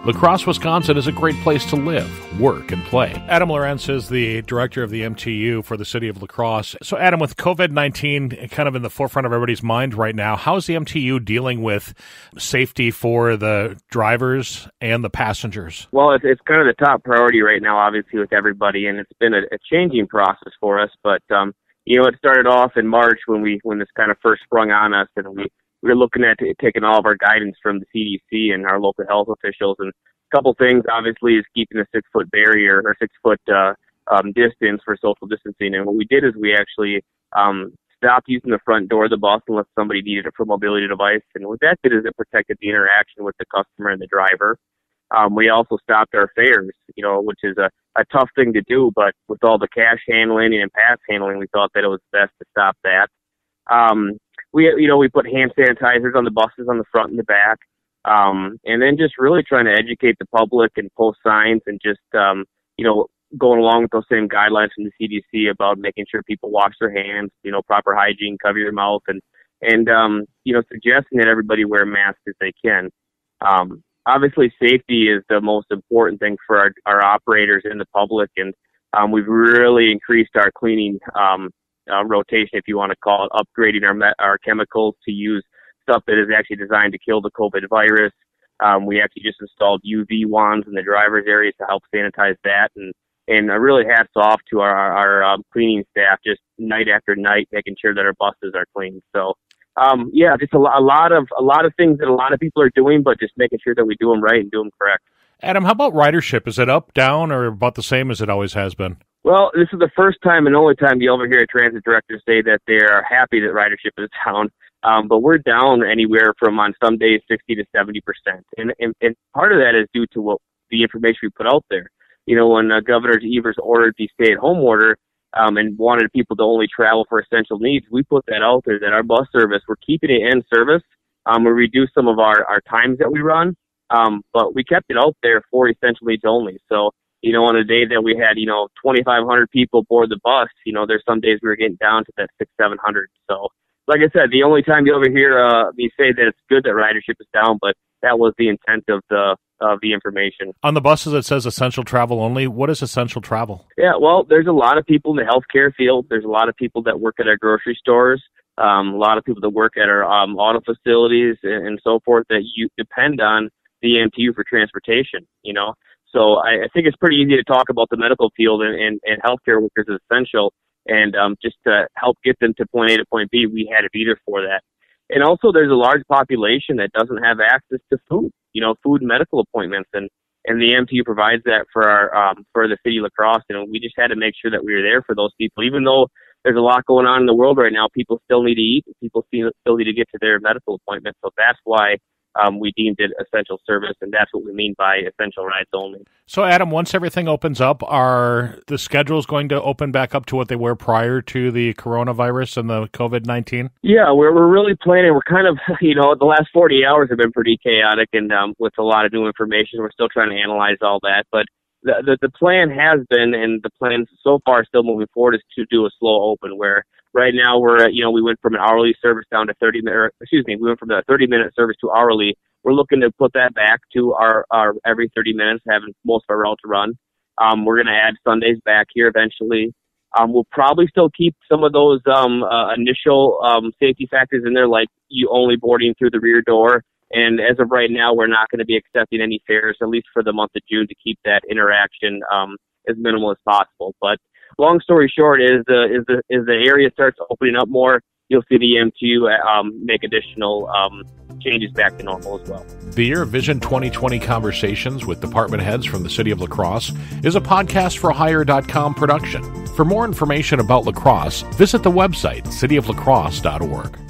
La Crosse, Wisconsin is a great place to live, work, and play. Adam Lorenz is the director of the MTU for the city of La Crosse. So, Adam, with COVID-19 kind of in the forefront of everybody's mind right now, how is the MTU dealing with safety for the drivers and the passengers? Well, it's kind of the top priority right now, obviously, with everybody, and it's been a changing process for us. But, it started off in March when this kind of first sprung on us, and we were looking at taking all of our guidance from the CDC and our local health officials. And a couple things, obviously, is keeping a 6-foot barrier or 6-foot distance for social distancing. And what we did is we actually stopped using the front door of the bus unless somebody needed it for a mobility device. And what that did is it protected the interaction with the customer and the driver. We also stopped our fares, which is a tough thing to do, but with all the cash handling and pass handling, we thought that it was best to stop that. We put hand sanitizers on the buses on the front and the back, and then just really trying to educate the public and post signs and just, going along with those same guidelines from the CDC about making sure people wash their hands, proper hygiene, cover your mouth, and suggesting that everybody wear masks if they can. Obviously, safety is the most important thing for our operators and the public, and we've really increased our cleaning rotation, if you want to call it, upgrading our chemicals to use stuff that is actually designed to kill the COVID virus. We actually just installed UV wands in the driver's areas to help sanitize that, and really hats off to our cleaning staff, just night after night, making sure that our buses are clean. So, just a lot of things that a lot of people are doing, but just making sure that we do them right and do them correct. Adam, how about ridership? Is it up, down, or about the same as it always has been? Well, this is the first time and only time you'll ever hear a transit director say that they are happy that ridership is down. But we're down anywhere from, on some days, 60 to 70%. And part of that is due to the information we put out there. When Governor Evers ordered the stay-at-home order and wanted people to only travel for essential needs, we put that out there that our bus service, we're keeping it in service. We reduced some of our times that we run, but we kept it out there for essential needs only. So, on a day that we had, 2,500 people board the bus, there's some days we were getting down to that 600-700. So, like I said, the only time you ever hear me say that it's good that ridership is down, but that was the intent of the information. On the buses, it says essential travel only. What is essential travel? Yeah, well, there's a lot of people in the healthcare field. There's a lot of people that work at our grocery stores. A lot of people that work at our auto facilities and so forth that you depend on the MTU for transportation, So I think it's pretty easy to talk about the medical field and healthcare workers as essential. And just to help get them to point A to point B, we had to be there for that. And also there's a large population that doesn't have access to food, food and medical appointments. And the MTU provides that for for the city of La Crosse. And we just had to make sure that we were there for those people. Even though there's a lot going on in the world right now, people still need to eat. People still need to get to their medical appointments. So that's why we deemed it essential service, and that's what we mean by essential rides only. So, Adam, once everything opens up, are the schedules going to open back up to what they were prior to the coronavirus and the COVID-19? Yeah, we're really planning. We're kind of, the last 40 hours have been pretty chaotic, and with a lot of new information, we're still trying to analyze all that. But the plan has been, and the plan so far still moving forward, is to do a slow open, where right now we went from an hourly service down to we went from a 30-minute service to hourly. We're looking to put that back to our every 30 minutes, having most of our routes run. We're going to add Sundays back here eventually. We'll probably still keep some of those initial safety factors in there, like you only boarding through the rear door. And as of right now, we're not going to be accepting any fares, at least for the month of June, to keep that interaction as minimal as possible. But long story short is the area starts opening up more, you'll see the MTU make additional changes back to normal as well. The Year Vision 2020 Conversations with Department Heads from the City of La Crosse is a podcast for Hire.com production. For more information about La Crosse, visit the website cityoflacrosse.org.